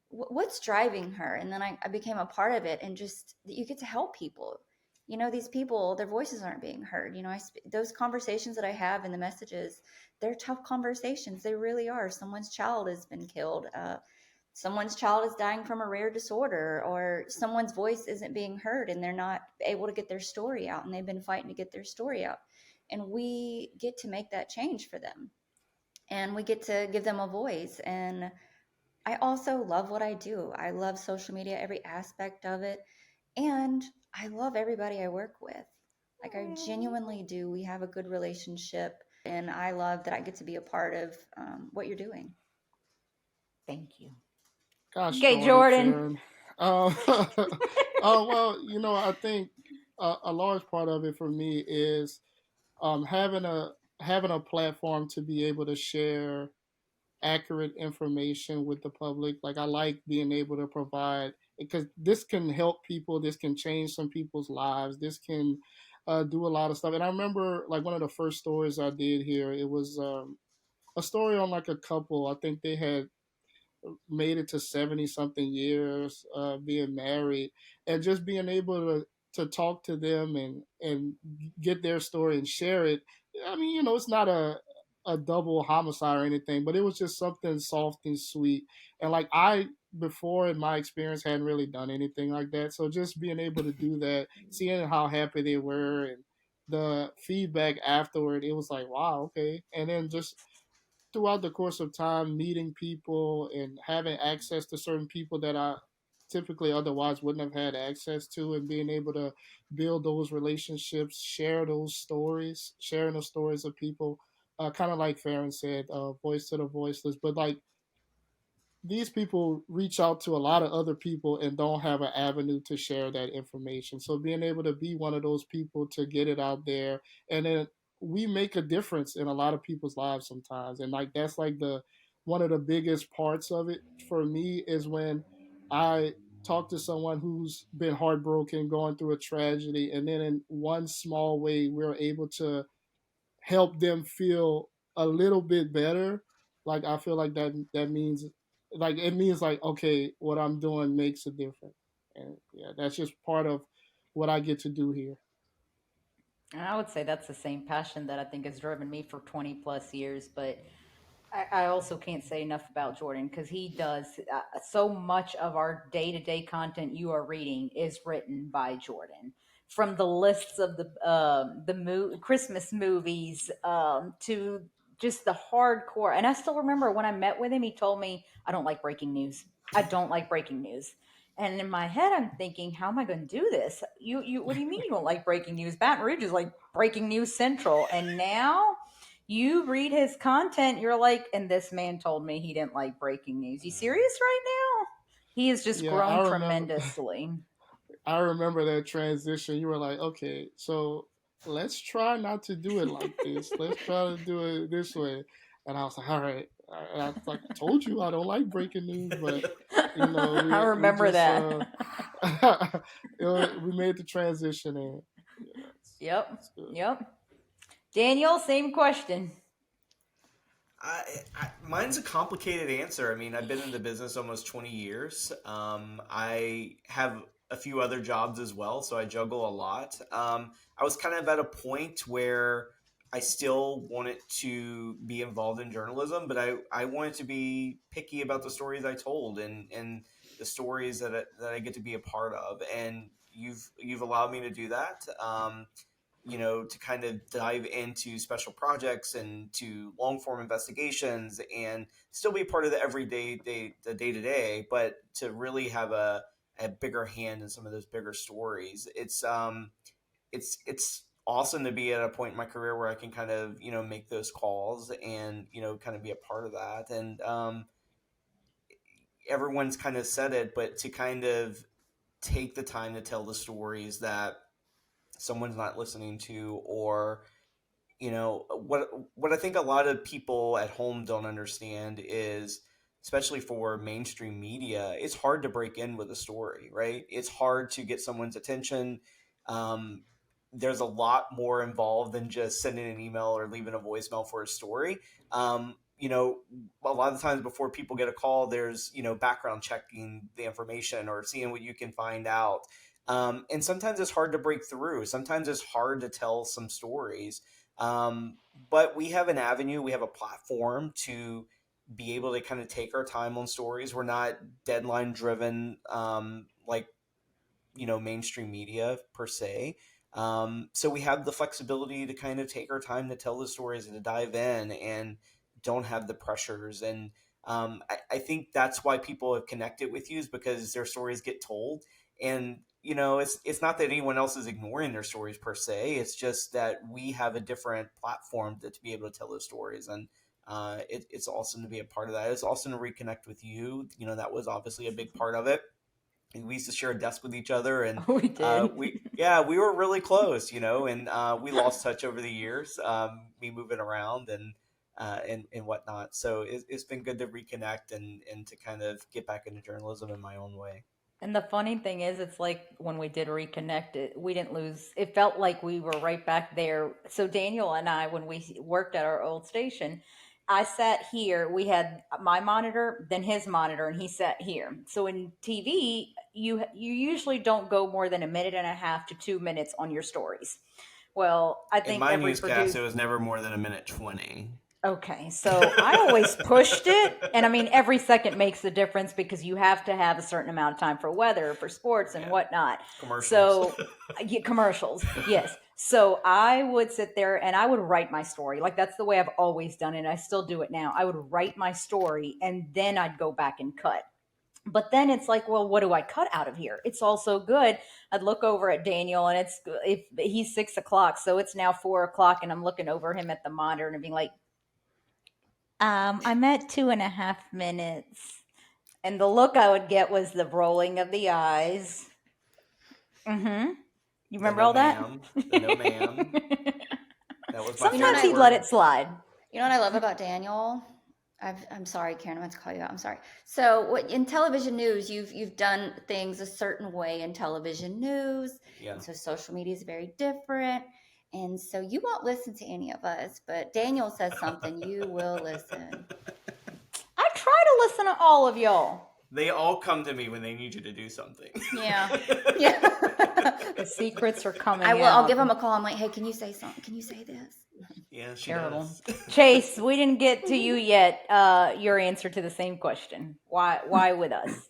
what's driving her? And then I became a part of it, and just you get to help people. You know, these people, their voices aren't being heard. You know, those conversations that I have in the messages, they're tough conversations. They really are. Someone's child has been killed. Someone's child is dying from a rare disorder, or someone's voice isn't being heard and they're not able to get their story out, and they've been fighting to get their story out. And we get to make that change for them, and we get to give them a voice. And I also love what I do. I love social media, every aspect of it. And I love everybody I work with. Like, I genuinely do. We have a good relationship, and I love that I get to be a part of what you're doing. Thank you. Gosh Okay, darn it, Jordan. Karen. Well, I think a large part of it for me is having a platform to be able to share accurate information with the public. Like, I like being able to provide, because this can help people. This can change some people's lives. This can do a lot of stuff. And I remember, like, one of the first stories I did here. It was a story on, like, a couple. I think they had made it to 70 something years being married, and just being able to talk to them and get their story and share it. I mean, it's not a double homicide or anything, but it was just something soft and sweet. And, like, I, before in my experience, hadn't really done anything like that. So just being able to do that, seeing how happy they were, and the feedback afterward, it was like, wow, okay. And then just throughout the course of time, meeting people and having access to certain people that I typically otherwise wouldn't have had access to, and being able to build those relationships, share those stories, sharing the stories of people, kind of like Farron said, voice to the voiceless. But, like, these people reach out to a lot of other people and don't have an avenue to share that information. So being able to be one of those people to get it out there, and then we make a difference in a lot of people's lives sometimes. And, like, that's like the one of the biggest parts of it for me is when I talk to someone who's been heartbroken, going through a tragedy, and then in one small way we're able to help them feel a little bit better. Like, I feel like that means, like, it means, like, okay, what I'm doing makes a difference. And yeah, that's just part of what I get to do here. I would say that's the same passion that I think has driven me for 20 plus years. But I also can't say enough about Jordan, because he does so much of our day to day content you are reading is written by Jordan. From the lists of the Christmas movies to just the hardcore. And I still remember when I met with him, he told me, I don't like breaking news. I don't like breaking news. And in my head, I'm thinking, how am I going to do this? What do you mean you don't like breaking news? Baton Rouge is like breaking news central. And now you read his content, you're like, and this man told me he didn't like breaking news. You serious right now? He has just Yeah, grown tremendously. I remember that transition. You were like, okay, so let's try not to do it like this. Let's try to do it this way. And I was like, all right. And I was like, I told you I don't like breaking news, but I we remember just that. we made the transition, and yeah, Yep. it's good. Yep. Daniel, same question. Mine's a complicated answer. I mean, I've been in the business almost 20 years. I have a few other jobs as well, so I juggle a lot. I was kind of at a point where I still wanted to be involved in journalism, but I wanted to be picky about the stories I told, and the stories that I get to be a part of. And you've allowed me to do that. To kind of dive into special projects and to long form investigations and still be part of the the day to day, but to really have a bigger hand in some of those bigger stories. It's awesome to be at a point in my career where I can kind of make those calls and kind of be a part of that. And everyone's kind of said it, but to kind of take the time to tell the stories that someone's not listening to, or what I think a lot of people at home don't understand is, especially for mainstream media, it's hard to break in with a story, right? It's hard to get someone's attention. um, there's a lot more involved than just sending an email or leaving a voicemail for a story. you know, a lot of the times before people get a call, there's, you know, background checking the information or seeing what you can find out. And sometimes it's hard to break through. Sometimes it's hard to tell some stories. Um, but we have an avenue, we have a platform to be able to kind of take our time on stories. We're not deadline driven, like, you know, mainstream media per se. So we have the flexibility to kind of take our time to tell the stories and to dive in and don't have the pressures. And I think that's why people have connected with you, is because their stories get told. And you know, it's not that anyone else is ignoring their stories per se. It's just that we have a different platform to be able to tell those stories. And it's awesome to be a part of that. It's awesome to reconnect with you. You know, that was obviously a big part of it. We used to share a desk with each other, and We did. we were really close, you know, and we lost touch over the years, me moving around and whatnot. So it's been good to reconnect and to kind of get back into journalism in my own way. And the funny thing is, it's like when we did reconnect, we didn't lose. It felt like we were right back there. So Daniel and I, when we worked at our old station, I sat here. We had my monitor, then his monitor, and he sat here. So in TV, you usually don't go more than a minute and a half to 2 minutes on your stories. Well, I In think my every newscast, producer. it was never more than a minute 20. Okay, so I always pushed it, and I mean, every second makes a difference because you have to have a certain amount of time for weather, for sports, and Yeah, whatnot. commercials. So, yeah, commercials, yes. So I would sit there and I would write my story. Like that's the way I've always done it. I still do it now. I would write my story, and then I'd go back and cut. But then it's like, well, what do I cut out of here? It's all so good. I'd look over at Daniel, and it's if he's 6 o'clock, so it's now 4 o'clock, and I'm looking over him at the monitor and being like, I'm at 2.5 minutes. And the look I would get was the rolling of the eyes. Mm-hmm. You The remember no all that? ma'am, the no ma'am. That was my You know what Sometimes favorite I he'd let word. it slide. You know what I love about Daniel? I'm sorry, Karen. I'm going to call you out. I'm sorry. So, what in television news, you've done things a certain way in television news, Yeah. and so social media is very different. And so you won't listen to any of us, but Daniel says something, you will listen. I try to listen to all of y'all. They all come to me when they need you to do something. Yeah, yeah. The secrets are coming I will. I'll out. give him a call. I'm like, hey, can you say something? Can you say this? Yeah, she Terrible. does. Chase, we didn't get to you yet. Your answer to the same question. Why with us?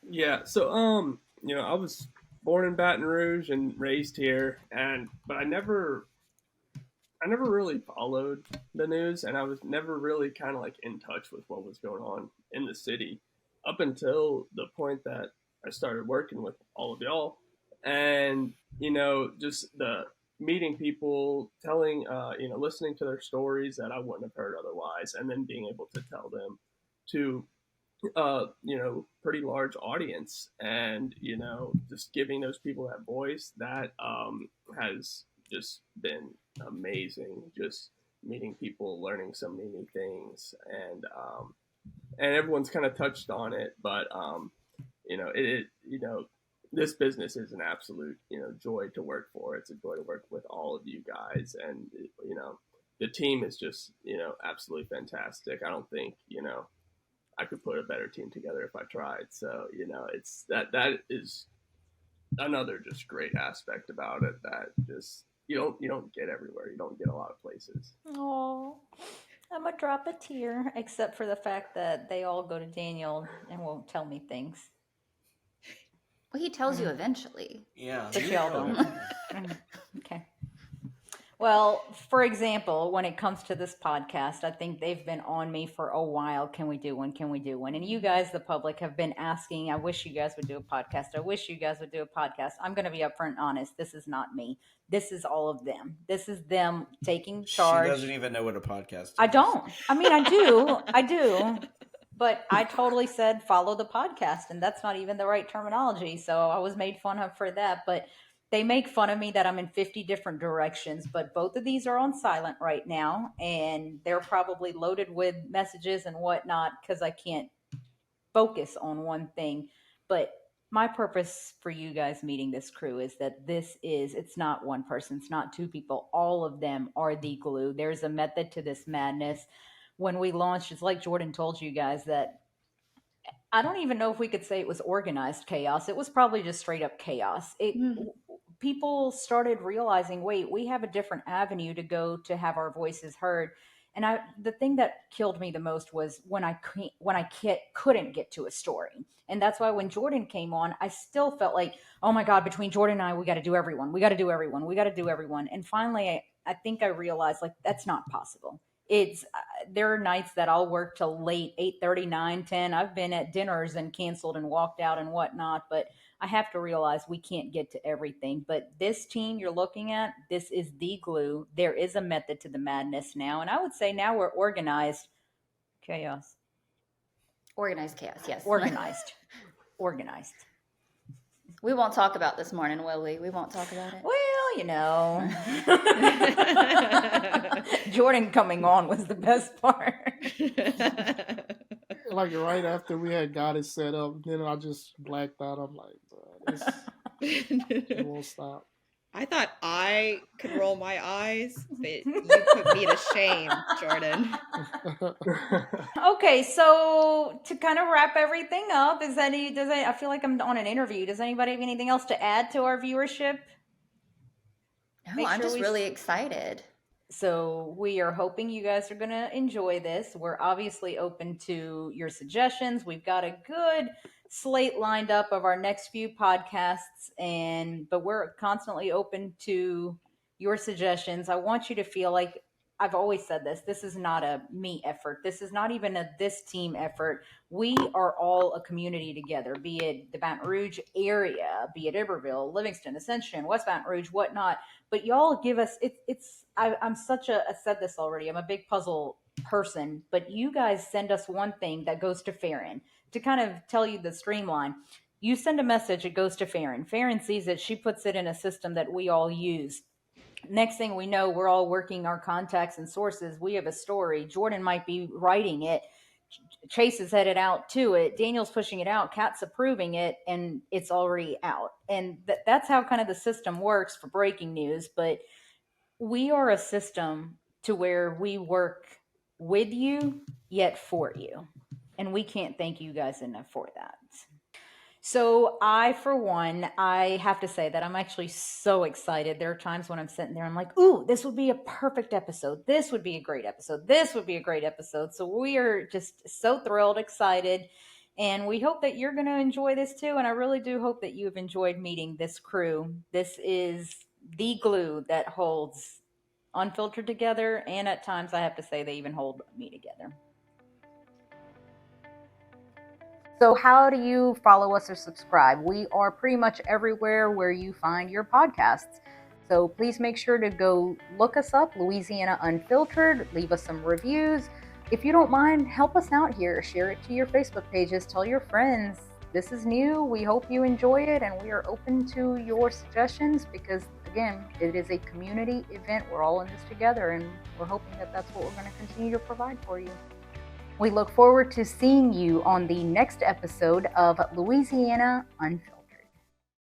Yeah. So you know, I was born in Baton Rouge and raised here, and but I never really followed the news, and I was never really kind of like in touch with what was going on in the city up until the point that I started working with all of y'all, and you know, just the meeting people, telling, you know, listening to their stories that I wouldn't have heard otherwise, and then being able to tell them to you know, pretty large audience, and you know, just giving those people that voice that has just been amazing. Just meeting people, learning so many new things, and everyone's kind of touched on it, but you know, it you know, this business is an absolute, you know, joy to work for. It's a joy to work with all of you guys, and you know, the team is just, you know, absolutely fantastic. I don't think, you know, I could put a better team together if I tried. So, you know, it's that is another just great aspect about it that just you don't get everywhere. You don't get a lot of places. Oh, I'm gonna drop a tear, except for the fact that they all go to Daniel and won't tell me things. Well, he tells you Mm. eventually. Yeah, But you y'all know don't. everything. Mm. Okay. Well, for example, when it comes to this podcast, I think they've been on me for a while. Can we do one? Can we do one? And you guys, the public, have been asking, I wish you guys would do a podcast. I wish you guys would do a podcast. I'm going to be upfront and honest. This is not me. This is all of them. This is them taking She charge. doesn't even know what a podcast is. I don't. I mean, I do. I do. But I totally said follow the podcast, and that's not even the right terminology. So I was made fun of for that. But they make fun of me that I'm in 50 different directions. But both of these are on silent right now, and they're probably loaded with messages and whatnot because I can't focus on one thing. But my purpose for you guys meeting this crew is that it's not one person, it's not two people. All of them are the glue. There's a method to this madness. when we launched, it's like Jordan told you guys that I don't even know if we could say it was organized chaos. It was probably just straight up chaos. Mm. People started realizing, wait, we have a different avenue to go to have our voices heard. And the thing that killed me the most was couldn't get to a story. And that's why when Jordan came on, I still felt like, oh my God, between Jordan and I, we got to do everyone. We got to do everyone. We got to do everyone. And finally, I think I realized like that's not possible. It's There are nights that I'll work till late, 8:30, 9, 10. I've been at dinners and canceled and walked out and whatnot, but I have to realize we can't get to everything. But this team you're looking at, this is the glue. There is a method to the madness now. And I would say now we're organized chaos. Organized chaos, yes. Organized. Organized. We won't talk about this morning, will we? We won't talk about it. Well, Jordan coming on was the best part. Like right after we had got it set up, then I just blacked out. I'm like, it won't stop. I thought I could roll my eyes, but you put me to shame, Jordan. Okay, so to kind of wrap everything up, I feel like I'm on an interview. Does anybody have anything else to add to our viewership? No, I'm just really excited. So we are hoping you guys are going to enjoy this. We're obviously open to your suggestions. We've got a good slate lined up of our next few podcasts, but we're constantly open to your suggestions. I want you to feel like I've always said this. This is not a me effort. This is not even this team effort. We are all a community together, be it the Baton Rouge area, be it Iberville, Livingston, Ascension, West Baton Rouge, whatnot. But y'all give us I'm such I said this already. I'm a big puzzle person, but you guys send us one thing that goes to Farron to kind of tell you the streamline. You send a message, it goes to Farron. Farron sees it, she puts it in a system that we all use. Next thing we know, we're all working our contacts and sources. We have a story. Jordan might be writing it. Chase is headed out to it. Daniel's pushing it out. Kat's approving it, and it's already out. And that's how kind of the system works for breaking news. But we are a system to where we work with you, yet for you. And we can't thank you guys enough for that. So for one, I have to say that I'm actually so excited. There are times when I'm sitting there, I'm like, ooh, this would be a perfect episode. This would be a great episode. This would be a great episode. So we are just so thrilled, excited. And we hope that you're going to enjoy this too. And I really do hope that you've enjoyed meeting this crew. This is the glue that holds Unfiltered together. And at times, I have to say, they even hold me together. So how do you follow us or subscribe? We are pretty much everywhere where you find your podcasts. So please make sure to go look us up, Louisiana Unfiltered. Leave us some reviews. If you don't mind, help us out here. Share it to your Facebook pages. Tell your friends. This is new. We hope you enjoy it, and we are open to your suggestions because, again, it is a community event. We're all in this together, and we're hoping that that's what we're going to continue to provide for you. We look forward to seeing you on the next episode of Louisiana Unfiltered.